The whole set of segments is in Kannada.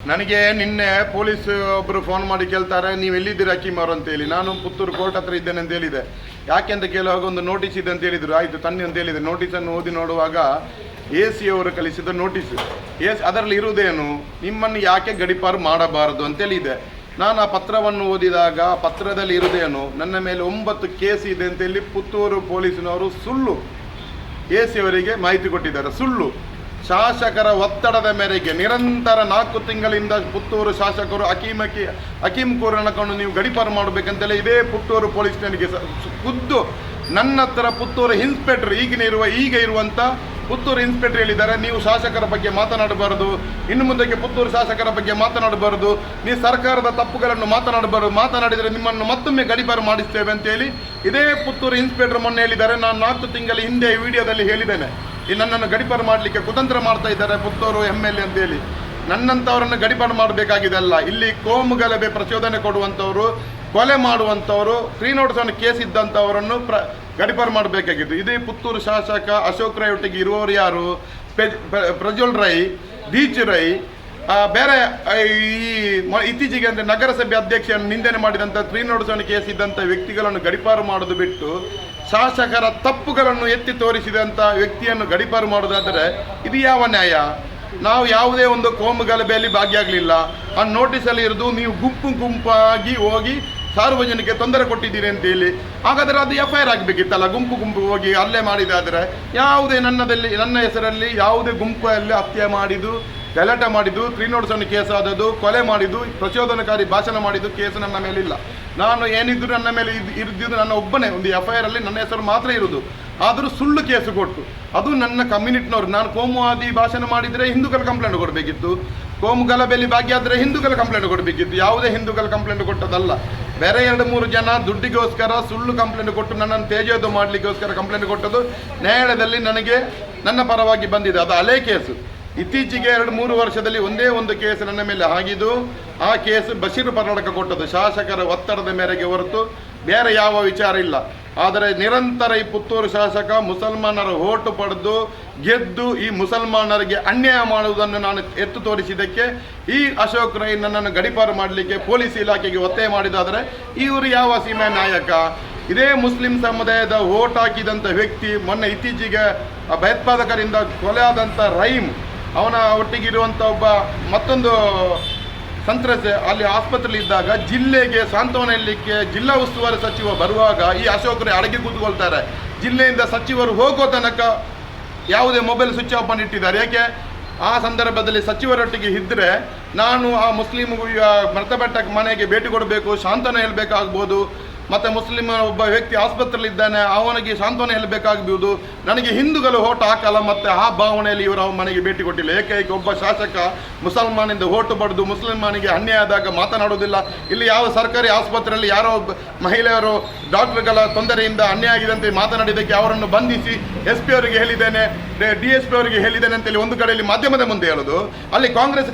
ನನಗೆ ನಿನ್ನೆ ಪೊಲೀಸ್ ಒಬ್ಬರು ಫೋನ್ ಮಾಡಿ ಕೇಳ್ತಾರೆ, ನೀವು ಎಲ್ಲಿದ್ದೀರಾ ಹಕೀಮ್ ಅವರು ಅಂತೇಳಿ. ನಾನು ಪುತ್ತೂರು ಕೋರ್ಟ್ ಹತ್ರ ಇದ್ದೇನೆ ಅಂತ ಹೇಳಿದೆ. ಯಾಕೆ ಅಂತ ಕೇಳುವಾಗ ಒಂದು ನೋಟಿಸ್ ಇದೆ ಅಂತ ಹೇಳಿದರು. ಆಯಿತು ತನ್ನಿ ಅಂತ ಹೇಳಿದೆ. ನೋಟಿಸನ್ನು ಓದಿ ನೋಡುವಾಗ AC ಅವರು ಕಳಿಸಿದ ನೋಟಿಸ್. ಅದರಲ್ಲಿ ಇರುವುದೇನು, ನಿಮ್ಮನ್ನು ಯಾಕೆ ಗಡೀಪಾರು ಮಾಡಬಾರದು ಅಂತೇಳಿದೆ. ನಾನು ಆ ಪತ್ರವನ್ನು ಓದಿದಾಗ ಪತ್ರದಲ್ಲಿ ಇರುವುದೇನು, ನನ್ನ ಮೇಲೆ 9 ಕೇಸ್ ಇದೆ ಅಂತೇಳಿ ಪುತ್ತೂರು ಪೊಲೀಸಿನವರು ಸುಳ್ಳು AC ಅವರಿಗೆ ಮಾಹಿತಿ ಕೊಟ್ಟಿದ್ದಾರೆ. ಸುಳ್ಳು. ಶಾಸಕರ ಒತ್ತಡದ ಮೇರೆಗೆ ನಿರಂತರ 4 ತಿಂಗಳಿಂದ ಪುತ್ತೂರು ಶಾಸಕರು ಹಕೀಮ್ ಕೂರನಕೊಂಡು ನೀವು ಗಡೀಪಾರು ಮಾಡಬೇಕಂತೇಳಿ ಇದೇ ಪುತ್ತೂರು ಪೊಲೀಸ್ ಸ್ಟೇಷನ್ಗೆ ಖುದ್ದು ನನ್ನ ಹತ್ರ ಪುತ್ತೂರು ಇನ್ಸ್ಪೆಕ್ಟರ್ ಈಗ ಇರುವಂಥ ಪುತ್ತೂರು ಇನ್ಸ್ಪೆಕ್ಟರ್ ಹೇಳಿದ್ದಾರೆ, ನೀವು ಶಾಸಕರ ಬಗ್ಗೆ ಮಾತನಾಡಬಾರದು, ಇನ್ನು ಮುಂದಕ್ಕೆ ಪುತ್ತೂರು ಶಾಸಕರ ಬಗ್ಗೆ ಮಾತನಾಡಬಾರದು, ನೀವು ಸರ್ಕಾರದ ತಪ್ಪುಗಳನ್ನು ಮಾತನಾಡಬಾರದು, ಮಾತನಾಡಿದರೆ ನಿಮ್ಮನ್ನು ಮತ್ತೊಮ್ಮೆ ಗಡೀಪಾರು ಮಾಡಿಸ್ತೇವೆ ಅಂತೇಳಿ ಇದೇ ಪುತ್ತೂರು ಇನ್ಸ್ಪೆಕ್ಟರ್ ಮೊನ್ನೆ ಹೇಳಿದ್ದಾರೆ. ನಾನು 4 ತಿಂಗಳ ಹಿಂದೆ ವಿಡಿಯೋದಲ್ಲಿ ಹೇಳಿದ್ದೇನೆ, ನನ್ನನ್ನು ಗಡೀಪಾರು ಮಾಡಲಿಕ್ಕೆ ಕುತಂತ್ರ ಮಾಡ್ತಾ ಇದ್ದಾರೆ ಪುತ್ತೂರು MLA ಅಂತೇಳಿ. ನನ್ನಂಥವರನ್ನು ಗಡೀಪಾರು ಮಾಡಬೇಕಾಗಿದೆ ಅಲ್ಲ. ಇಲ್ಲಿ ಕೋಮು ಗಲಭೆ ಪ್ರಚೋದನೆ ಕೊಡುವಂಥವರು, ಕೊಲೆ ಮಾಡುವಂಥವರು, 3 ನೋಟಿಸ್ ಕೇಸ್ ಇದ್ದಂಥವರನ್ನು ಗಡೀಪಾರು ಮಾಡಬೇಕಾಗಿತ್ತು. ಇದೇ ಪುತ್ತೂರು ಶಾಸಕ ಅಶೋಕ್ ರೈ ಒಟ್ಟಿಗೆ ಇರುವವರು ಯಾರು, ಪ್ರಜ್ವಲ್ ರೈ, ದೀಚು ರೈ, ಬೇರೆ ಇತ್ತೀಚೆಗೆ ಅಂದರೆ ನಗರಸಭೆ ಅಧ್ಯಕ್ಷರನ್ನು ನಿಂದನೆ ಮಾಡಿದಂಥ 3 ನೋಟಿಸ್ ಕೇಸ್ ಇದ್ದಂಥ ವ್ಯಕ್ತಿಗಳನ್ನು ಗಡೀಪಾರು ಮಾಡೋದು ಬಿಟ್ಟು ಶಾಸಕರ ತಪ್ಪುಗಳನ್ನು ಎತ್ತಿ ತೋರಿಸಿದಂಥ ವ್ಯಕ್ತಿಯನ್ನು ಗಡೀಪಾರು ಮಾಡೋದಾದರೆ ಇದು ಯಾವ ನ್ಯಾಯ? ನಾವು ಯಾವುದೇ ಒಂದು ಕೋಮು ಗಲಭೆಯಲ್ಲಿ ಭಾಗಿಯಾಗಲಿಲ್ಲ. ಆ ನೋಟಿಸಲ್ಲಿ ಇರೋದು ನೀವು ಗುಂಪಾಗಿ ಹೋಗಿ ಸಾರ್ವಜನಿಕ ತೊಂದರೆ ಕೊಟ್ಟಿದ್ದೀರಿ ಅಂತೇಳಿ. ಹಾಗಾದರೆ ಅದು FIR ಆಗಬೇಕಿತ್ತಲ್ಲ. ಗುಂಪು ಹೋಗಿ ಹಲ್ಲೆ ಮಾಡಿದಾದರೆ ಯಾವುದೇ ನನ್ನ ಹೆಸರಲ್ಲಿ ಯಾವುದೇ ಗುಂಪಲ್ಲಿ ಹತ್ಯೆ ಮಾಡಿದ್ದು, ಗಲಾಟೆ ಮಾಡಿದ್ದು, 3 ನೋಟಿಸ್ ಕೇಸ್ ಆದದ್ದು, ಕೊಲೆ ಮಾಡಿದ್ದು, ಪ್ರಚೋದನಕಾರಿ ಭಾಷಣ ಮಾಡಿದ್ದು ಕೇಸ್ ನನ್ನ ಮೇಲಿಲ್ಲ. ನಾನು ಏನಿದ್ರು ನನ್ನ ಮೇಲೆ ಇದ್ದಿದ್ದು ನನ್ನ ಒಬ್ಬನೇ ಒಂದು FIR ಅಲ್ಲಿ ನನ್ನ ಹೆಸರು ಮಾತ್ರ ಇರುವುದು. ಆದರೂ ಸುಳ್ಳು ಕೇಸು ಕೊಟ್ಟು ಅದು ನನ್ನ ಕಮ್ಯುನಿಟಿನವರು. ನಾನು ಕೋಮುವಾದಿ ಭಾಷಣ ಮಾಡಿದರೆ ಹಿಂದೂಗಳ ಕಂಪ್ಲೇಂಟ್ ಕೊಡಬೇಕಿತ್ತು, ಕೋಮು ಗಲಭೆಯಲ್ಲಿ ಭಾಗಿಯಾದರೆ ಹಿಂದೂಗಳ ಕಂಪ್ಲೇಂಟ್ ಕೊಡಬೇಕಿತ್ತು. ಯಾವುದೇ ಹಿಂದೂಗಳ ಕಂಪ್ಲೇಂಟ್ ಕೊಟ್ಟದಲ್ಲ. ಬೇರೆ 2-3 ಜನ ದುಡ್ಡಿಗೋಸ್ಕರ ಸುಳ್ಳು ಕಂಪ್ಲೇಂಟ್ ಕೊಟ್ಟು ನನ್ನನ್ನು ತೇಜೋದು ಮಾಡಲಿಕ್ಕೋಸ್ಕರ ಕಂಪ್ಲೇಂಟ್ ಕೊಟ್ಟದ್ದು ನ್ಯಾಯಾಲಯದಲ್ಲಿ ನನಗೆ ನನ್ನ ಪರವಾಗಿ ಬಂದಿದೆ. ಅದು ಹಳೆ ಕೇಸು. ಇತ್ತೀಚೆಗೆ 2-3 ವರ್ಷದಲ್ಲಿ ಒಂದೇ ಒಂದು ಕೇಸ್ ನನ್ನ ಮೇಲೆ ಆಗಿದ್ದು, ಆ ಕೇಸ್ ಬಶೀರ್ ಪರ್ನಾಟಕ ಕೊಟ್ಟದ್ದು ಶಾಸಕರ ಒತ್ತಡದ ಮೇರೆಗೆ ಹೊರತು ಬೇರೆ ಯಾವ ವಿಚಾರ ಇಲ್ಲ. ಆದರೆ ನಿರಂತರ ಈ ಪುತ್ತೂರು ಶಾಸಕ ಮುಸಲ್ಮಾನರ ಓಟು ಪಡೆದು ಗೆದ್ದು ಈ ಮುಸಲ್ಮಾನರಿಗೆ ಅನ್ಯಾಯ ಮಾಡುವುದನ್ನು ನಾನು ಎತ್ತು ತೋರಿಸಿದ್ದಕ್ಕೆ ಈ ಅಶೋಕ್ ರೈ ನನ್ನನ್ನು ಗಡೀಪಾರು ಮಾಡಲಿಕ್ಕೆ ಪೊಲೀಸ್ ಇಲಾಖೆಗೆ ಒತ್ತಾಯ ಮಾಡಿದಾದರೆ ಇವರು ಯಾವ ಸೀಮೆ ನಾಯಕ? ಇದೇ ಮುಸ್ಲಿಂ ಸಮುದಾಯದ ಓಟ್ ಹಾಕಿದಂಥ ವ್ಯಕ್ತಿ ಮೊನ್ನೆ ಇತ್ತೀಚೆಗೆ ಭಯೋತ್ಪಾದಕರಿಂದ ಕೊಲೆ ಆದಂಥ ರಹೀಮ್, ಅವನ ಒಟ್ಟಿಗಿರುವಂಥ ಒಬ್ಬ ಮತ್ತೊಂದು ಸಂತ್ರಸ್ತೆ ಅಲ್ಲಿ ಆಸ್ಪತ್ರೆಯಲ್ಲಿ ಇದ್ದಾಗ ಜಿಲ್ಲೆಗೆ ಸಾಂತ್ವನ ಹೇಳಲಿಕ್ಕೆ ಜಿಲ್ಲಾ ಉಸ್ತುವಾರಿ ಸಚಿವ ಬರುವಾಗ ಈ ಅಶೋಕ್ ರೈ ಅಡಗಿ ಕೂತ್ಕೊಳ್ತಾರೆ. ಜಿಲ್ಲೆಯಿಂದ ಸಚಿವರು ಹೋಗೋ ತನಕ ಯಾವುದೇ ಮೊಬೈಲ್ ಸ್ವಿಚ್ ಆಫ್ ಮಾಡಿಟ್ಟಿದ್ದಾರೆ. ಯಾಕೆ? ಆ ಸಂದರ್ಭದಲ್ಲಿ ಸಚಿವರೊಟ್ಟಿಗೆ ಇದ್ದರೆ ನಾನು ಆ ಮುಸ್ಲಿಂ ಮೃತಪಟ್ಟ ಮನೆಗೆ ಭೇಟಿ ಕೊಡಬೇಕು, ಸಾಂತ್ವನ ಹೇಳಬೇಕಾಗ್ಬೋದು. ಮತ್ತು ಮುಸ್ಲಿಂ ಒಬ್ಬ ವ್ಯಕ್ತಿ ಆಸ್ಪತ್ರೆಯಲ್ಲಿ ಇದ್ದಾನೆ, ಅವನಿಗೆ ಸಾಂತ್ವನ ಹೇಳಬೇಕಾಗ್ಬೋದು. ನನಗೆ ಹಿಂದೂಗಳು ಓಟು ಹಾಕಲ್ಲ ಮತ್ತು ಆ ಭಾವನೆಯಲ್ಲಿ ಇವರು ಅವನ ಮನೆಗೆ ಭೇಟಿ ಕೊಟ್ಟಿಲ್ಲ. ಏಕೈಕ ಒಬ್ಬ ಶಾಸಕ ಮುಸಲ್ಮಾನಿಂದ ಓಟು ಪಡೆದು ಮುಸಲ್ಮಾನಿಗೆ ಅನ್ಯಾಯ ಆದಾಗ ಮಾತನಾಡೋದಿಲ್ಲ. ಇಲ್ಲಿ ಯಾವ ಸರ್ಕಾರಿ ಆಸ್ಪತ್ರೆಯಲ್ಲಿ ಯಾರೋ ಮಹಿಳೆಯರು ಡಾಕ್ಟರ್ಗಳ ತೊಂದರೆಯಿಂದ ಅನ್ಯಾಯ ಆಗಿದೆ ಅಂತ ಮಾತನಾಡಿದ್ದಕ್ಕೆ ಅವರನ್ನು ಬಂಧಿಸಿ SP ಅವರಿಗೆ ಹೇಳಿದ್ದೇನೆ, DSP ಅವರಿಗೆ ಹೇಳಿದ್ದೇನೆ ಅಂತೇಳಿ ಒಂದು ಕಡೆಯಲ್ಲಿ ಮಾಧ್ಯಮದ ಮುಂದೆ ಹೇಳೋದು, ಅಲ್ಲಿ ಕಾಂಗ್ರೆಸ್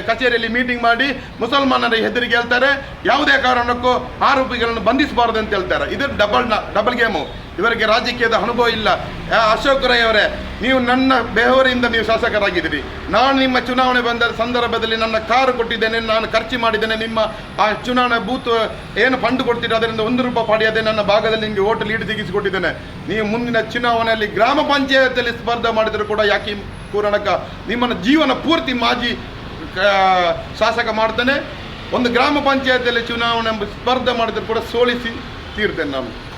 ಕಚೇರಿಯಲ್ಲಿ ಮೀಟಿಂಗ್ ಮಾಡಿ ಮುಸಲ್ಮಾನರ ಹೆದರಿಗೆ ಹೇಳ್ತಾರೆ, ಯಾವುದೇ ಕಾರಣಕ್ಕೂ ಆರೋಪಿಗಳನ್ನು ಬಂಧಿಸಬಾರದು ಅಂತ ಹೇಳ್ತಾರೆ. ಇದು ಡಬಲ್ ಗೇಮು. ಇವರಿಗೆ ರಾಜಕೀಯದ ಅನುಭವ ಇಲ್ಲ. ಅಶೋಕ್ ರೈ ಅವರೇ, ನೀವು ನನ್ನ ಬೆವರಿಂದ ನೀವು ಶಾಸಕರಾಗಿದ್ದೀರಿ. ನಾನು ನಿಮ್ಮ ಚುನಾವಣೆ ಬಂದ ಸಂದರ್ಭದಲ್ಲಿ ನನ್ನ ಕಾರು ಕೊಟ್ಟಿದ್ದೇನೆ, ನಾನು ಖರ್ಚು ಮಾಡಿದ್ದೇನೆ. ನಿಮ್ಮ ಆ ಚುನಾವಣಾ ಬೂತ್ ಏನು ಫಂಡ್ ಕೊಡ್ತೀರಿ ಅದರಿಂದ 1 ರೂಪಾಯಿ ಪಡೆಯದೆ ನನ್ನ ಭಾಗದಲ್ಲಿ ನಿಮಗೆ ಓಟ್ ಲೀಡ್ ತೆಗೆಸಿಕೊಟ್ಟಿದ್ದೇನೆ. ನೀವು ಮುಂದಿನ ಚುನಾವಣೆಯಲ್ಲಿ ಗ್ರಾಮ ಪಂಚಾಯತಿಯಲ್ಲಿ ಸ್ಪರ್ಧೆ ಮಾಡಿದರೂ ಕೂಡ ಹಕೀಮ್ ಕೂರನಕ ನಿಮ್ಮನ್ನು ಜೀವನ ಪೂರ್ತಿ ಮಾಜಿ ಶಾಸಕ ಮಾಡ್ತಾನೆ. ಒಂದು ಗ್ರಾಮ ಪಂಚಾಯತಿಯಲ್ಲಿ ಚುನಾವಣೆ ಸ್ಪರ್ಧೆ ಮಾಡಿದರೂ ಕೂಡ ಸೋಲಿಸಿ ತೀರ್ತೇನೆ ನಾನು.